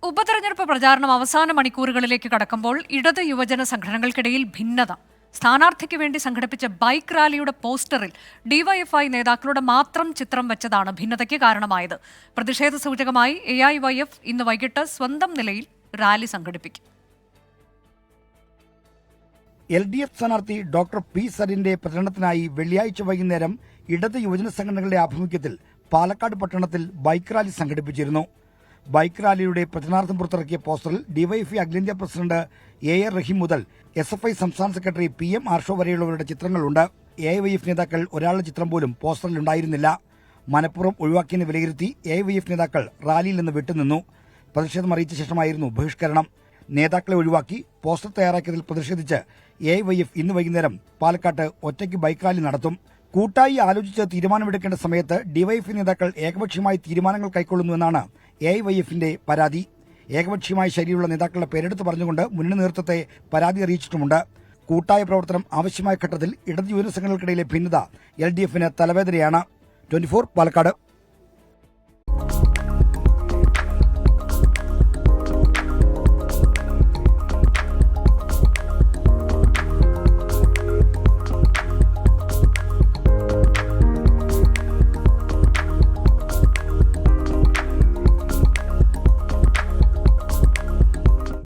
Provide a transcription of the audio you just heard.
ഉപതെരഞ്ഞെടുപ്പ് പ്രചാരണം അവസാന മണിക്കൂറുകളിലേക്ക് കടക്കുമ്പോൾ ഇടത് യുവജന സംഘടനകൾക്കിടയിൽ ഭിന്നത. സ്ഥാനാർത്ഥിക്ക് വേണ്ടി സംഘടിപ്പിച്ച ബൈക്ക് റാലിയുടെ പോസ്റ്ററിൽ ഡിവൈഎഫ്ഐ നേതാക്കളുടെ മാത്രം ചിത്രം വെച്ചതാണ് ഭിന്നതയ്ക്ക് കാരണമായത്. പ്രതിഷേധ സൂചകമായി എഐവൈഎഫ് ഇന്ന് വൈകിട്ട് സ്വന്തം നിലയിൽ റാലി സംഘടിപ്പിക്കും. LDF സ്ഥാനാർത്ഥി ഡോക്ടർ പി സരിന്റെ പ്രചരണത്തിനായി വെള്ളിയാഴ്ച വൈകുന്നേരം ഇടത് യുവജന സംഘടനകളുടെ ആഭിമുഖ്യത്തിൽ പാലക്കാട് പട്ടണത്തിൽ ബൈക്ക് റാലി സംഘടിപ്പിച്ചിരുന്നു. ബൈക്ക് റാലിയുടെ പ്രചരണാർത്ഥം പുറത്തിറക്കിയ പോസ്റ്ററിൽ ഡിവൈഎഫ്ഐ അഖിലേന്ത്യാ പ്രസിഡന്റ് AR റഹീം മുതൽ SFI സംസ്ഥാന സെക്രട്ടറി PM ആർഷോ വരെയുള്ളവരുടെ ചിത്രങ്ങളുണ്ട്. AIYF നേതാക്കൾ ഒരാളുടെ ചിത്രം പോലും പോസ്റ്ററിലുണ്ടായിരുന്നില്ല. മനഃപൂർവ്വം ഒഴിവാക്കിയെന്ന് വിലയിരുത്തി AIYF നേതാക്കൾ റാലിയിൽ നിന്ന് വിട്ടുനിന്നു. പ്രതിഷേധം അറിയിച്ച ശേഷമായിരുന്നു ബഹിഷ്കരണം. നേതാക്കളെ ഒഴിവാക്കി പോസ്റ്റർ തയ്യാറാക്കിയതിൽ പ്രതിഷേധിച്ച് AIYF ഇന്ന് വൈകുന്നേരം പാലക്കാട്ട് ഒറ്റയ്ക്ക് ബൈക്ക് റാലി നടത്തും. കൂട്ടായി ആലോചിച്ച് തീരുമാനമെടുക്കേണ്ട സമയത്ത് ഡിവൈഎഫ്ഐ നേതാക്കൾ ഏകപക്ഷീയമായി തീരുമാനങ്ങൾ കൈക്കൊള്ളുന്നുവെന്നാണ് AIYFന്റെ പരാതി. ഏകപക്ഷീയമായ ശൈലിയുള്ള നേതാക്കളുടെ പേരെടുത്ത് പറഞ്ഞുകൊണ്ട് മുന്നണി നേതൃത്വത്തെ പരാതി അറിയിച്ചിട്ടുമുണ്ട്. കൂട്ടായ പ്രവർത്തനം ആവശ്യമായ ഘട്ടത്തിൽ ഇടത് യുവജന സംഘടനകൾക്കിടയിലെ ഭിന്നത LDFന് തലവേദനയാണ്. 24 പാലക്കാട്.